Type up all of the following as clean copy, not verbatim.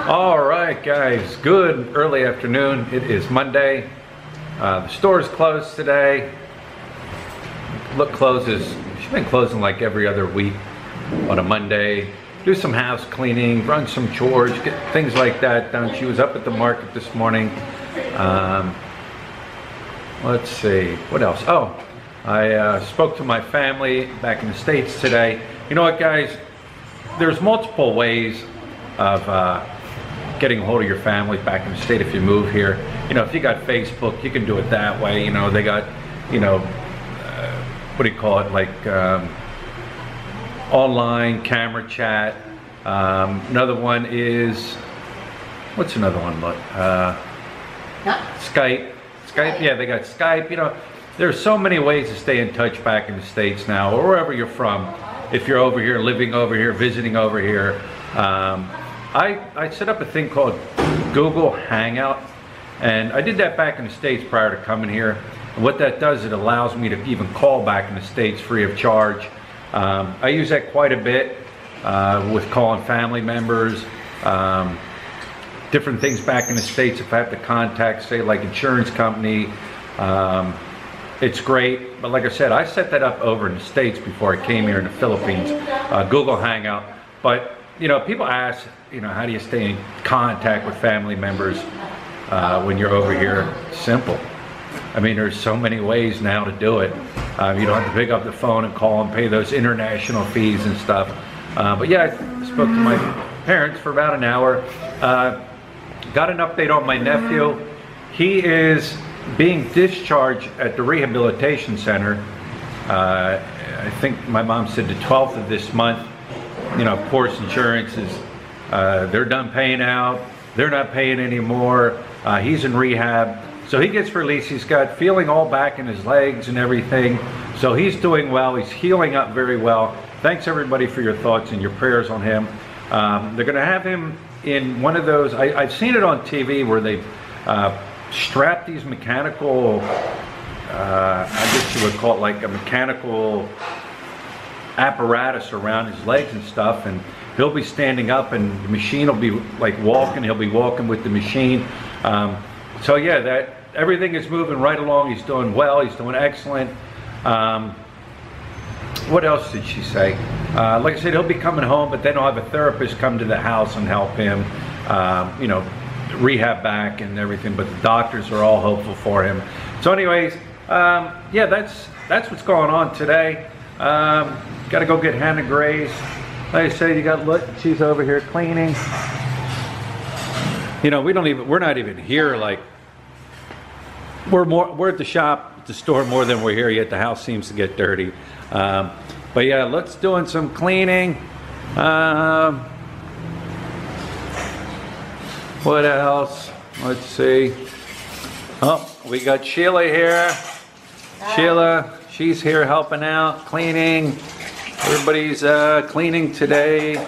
All right, guys, good early afternoon. It is Monday. The store is closed today. Look closes, she's been closing like every other week on a Monday. Do some house cleaning, run some chores, get things like that done. She was up at the market this morning. Let's see, what else? Oh, I spoke to my family back in the States today. You know what, guys? There's multiple ways of getting a hold of your family back in the state if you move here. You know, if you got Facebook, you can do it that way. You know, they got, you know, what do you call it, like online camera chat. Another one is, what's another one? Look, Skype. Yeah, they got Skype. You know, there's so many ways to stay in touch back in the States now, or wherever you're from. If you're over here, living over here, visiting over here. I set up a thing called Google Hangout, and I did that back in the States prior to coming here. And what that does, it allows me to even call back in the States free of charge. I use that quite a bit with calling family members, different things back in the States if I have to contact, say, like insurance company. It's great, but like I said, I set that up over in the States before I came here in the Philippines, Google Hangout. But you know, people ask, you know, how do you stay in contact with family members when you're over here? Simple. I mean, there's so many ways now to do it. You don't have to pick up the phone and call and pay those international fees and stuff. But yeah, I spoke to my parents for about an hour. Got an update on my nephew. He is being discharged at the rehabilitation center. I think my mom said the 12th of this month. You know, of course, insurance is, they're done paying out. They're not paying anymore. He's in rehab. So he gets released. He's got feeling all back in his legs and everything. So he's doing well. He's healing up very well. Thanks everybody for your thoughts and your prayers on him. They're going to have him in one of those, I've seen it on TV where they strap these mechanical, I guess you would call it like a mechanical apparatus around his legs and stuff, and he'll be standing up and the machine will be like walking. He'll be walking with the machine. So yeah, that everything is moving right along. He's doing well. He's doing excellent. What else did she say? Like I said, he'll be coming home, but then I'll have a therapist come to the house and help him, you know, rehab back and everything. But the doctors are all hopeful for him. So anyways, yeah, that's what's going on today. Got to go get Hannah Grace. Like I said, you got, look, she's over here cleaning. You know, we're not even here. Like, we're at the shop, at the store more than we're here yet. The house seems to get dirty. But yeah, let's doing some cleaning. What else? Let's see. Oh, we got Sheila here. Sheila, she's here helping out, cleaning. Everybody's cleaning today.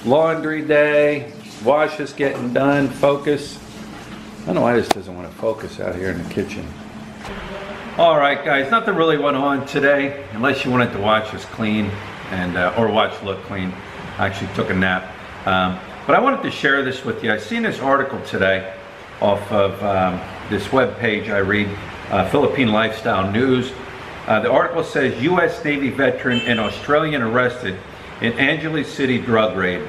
Laundry day. Wash is getting done. Focus. I don't know why this doesn't want to focus out here in the kitchen. All right, guys, nothing really went on today, unless you wanted to watch us clean and or watch Look Clean. I actually took a nap. But I wanted to share this with you. I seen this article today off of this web page I read, Philippine Lifestyle News. The article says U.S. Navy veteran and Australian arrested in Angeles City drug raid.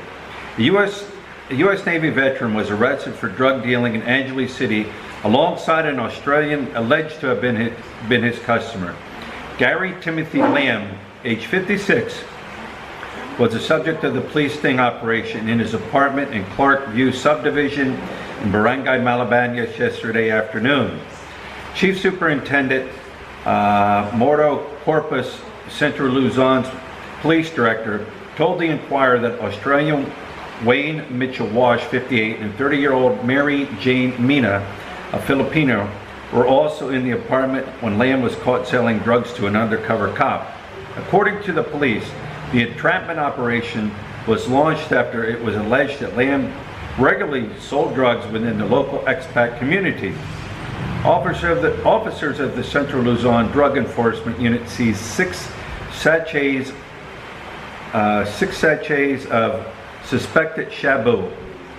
The U.S. Navy veteran was arrested for drug dealing in Angeles City alongside an Australian alleged to have been his customer. Gary Timothy Lamb, age 56, was the subject of the police sting operation in his apartment in Clark View subdivision in Barangay Malabañas yesterday afternoon. Chief Superintendent Morto Corpus Central Luzon's police director told the Inquirer that Australian Wayne Mitchell Wash, 58, and 30-year-old Mary Jane Mina, a Filipino, were also in the apartment when Lamb was caught selling drugs to an undercover cop. According to the police, the entrapment operation was launched after it was alleged that Lamb regularly sold drugs within the local expat community. Officers of the Central Luzon Drug Enforcement Unit seized six sachets of suspected shabu,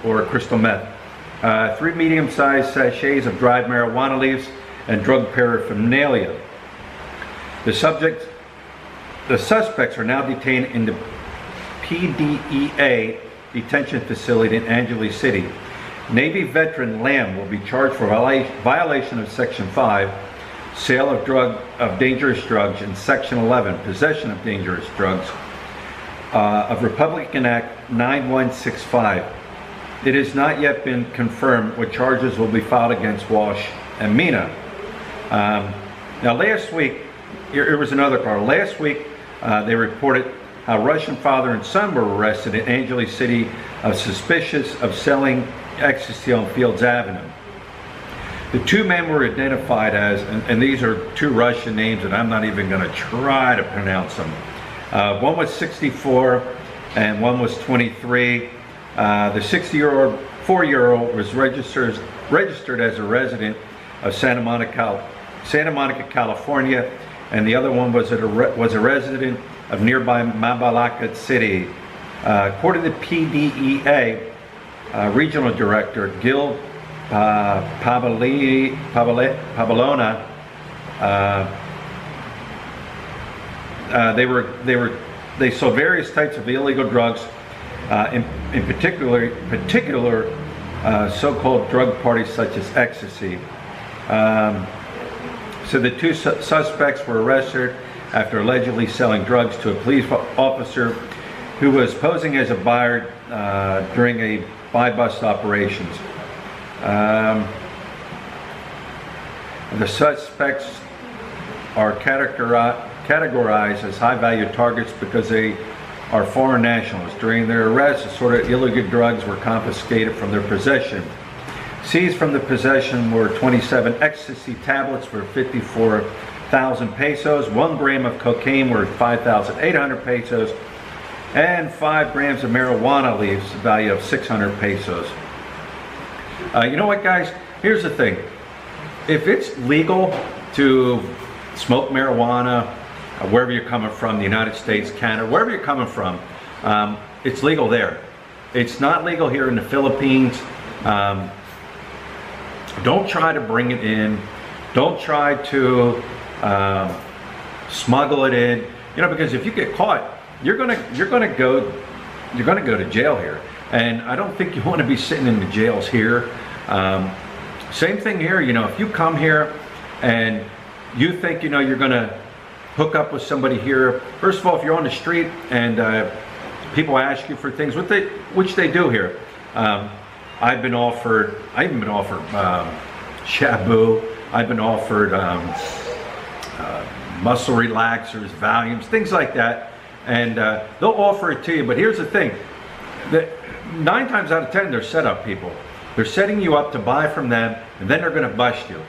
or crystal meth. 3 medium-sized sachets of dried marijuana leaves and drug paraphernalia. The suspects are now detained in the PDEA detention facility in Angeles City. Navy veteran Lamb will be charged for violation of Section 5, sale of dangerous drugs, and Section 11, possession of dangerous drugs, of Republican Act 9165. It has not yet been confirmed what charges will be filed against Walsh and Mina. Now last week, here was another call. Last week, they reported how Russian father and son were arrested in Angeles City suspicious of selling ecstasy on Fields Avenue. The 2 men were identified as, and these are 2 Russian names and I'm not even going to try to pronounce them. One was 64 and one was 23. The 64-year-old was registered as a resident of Santa Monica, California, and the other one was a resident of nearby Mabalacat City. According to PDEA Regional Director Gil Pabalona, they saw various types of illegal drugs, in particular so-called drug parties such as ecstasy. So the 2 suspects were arrested after allegedly selling drugs to a police officer who was posing as a buyer during a buy-bust operations. The suspects are categorized as high-value targets because they are foreign nationals. During their arrest, assorted illegal drugs were confiscated from their possession. Seized from the possession were 27 ecstasy tablets for 54,000 pesos, 1 gram of cocaine worth 5,800 pesos, and 5 grams of marijuana leaves, a value of 600 pesos. You know what, guys? Here's the thing. If it's legal to smoke marijuana, wherever you're coming from, the United States, Canada, wherever you're coming from, it's legal there. It's not legal here in the Philippines. Don't try to bring it in. Don't try to smuggle it in. You know, because if you get caught, you're gonna go to jail here. And I don't think you want to be sitting in the jails here. Same thing here. You know, if you come here and you think you're gonna hook up with somebody here. First of all, if you're on the street and people ask you for things, which they do here. I've even been offered shabu. I've been offered muscle relaxers, Valiums, things like that, and they'll offer it to you. But here's the thing: that 9 times out of 10, they're setup people. They're setting you up to buy from them, and then they're going to bust you.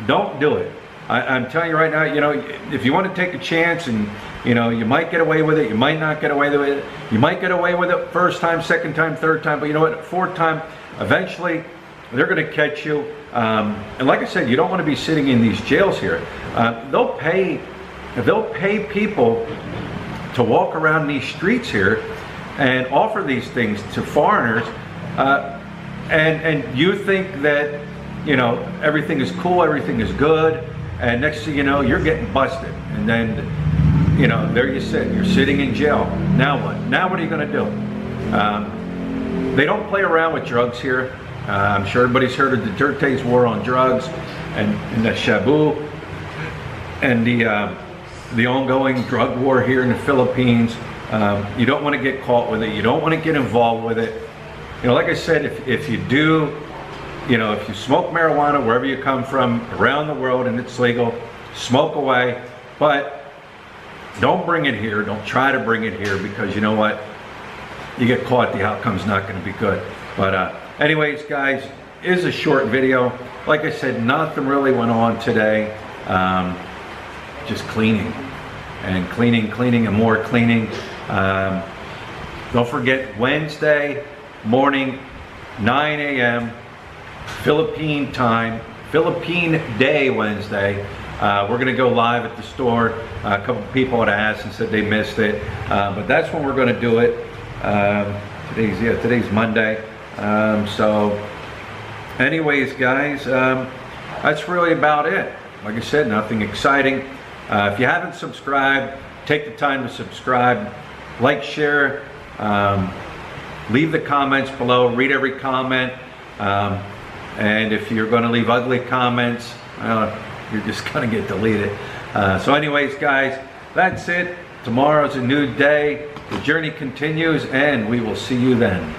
Don't do it. I'm telling you right now. If you want to take a chance, and you might get away with it, you might not get away with it. You might get away with it first time, second time, third time, but you know what? 4th time, eventually, they're going to catch you. And like I said, you don't want to be sitting in these jails here. They'll pay people to walk around these streets here and offer these things to foreigners, and you think that everything is cool, everything is good, and next thing you know, you're getting busted, and then there you sit, you're sitting in jail. Now what? Now what are you going to do? They don't play around with drugs here. I'm sure everybody's heard of the Duterte's war on drugs, and the shabu, and the ongoing drug war here in the Philippines. You don't want to get caught with it. You don't want to get involved with it. Like I said, if you do, if you smoke marijuana wherever you come from around the world and it's legal, smoke away, but don't bring it here. Don't try to bring it here, because you know what? You get caught, the outcome's not going to be good. But anyways, guys, it is a short video. Like I said, nothing really went on today. Just cleaning and cleaning and more cleaning. Don't forget, Wednesday morning, 9 a.m. Philippine time, Philippine Day Wednesday. We're going to go live at the store. A couple people had asked and said they missed it, but that's when we're going to do it. Today's Monday. So anyways, guys, that's really about it. Like I said, nothing exciting. If you haven't subscribed, take the time to subscribe, like, share, leave the comments below, read every comment, and if you're going to leave ugly comments, you're just going to get deleted. So anyways, guys, that's it. Tomorrow's a new day. The journey continues, and we will see you then.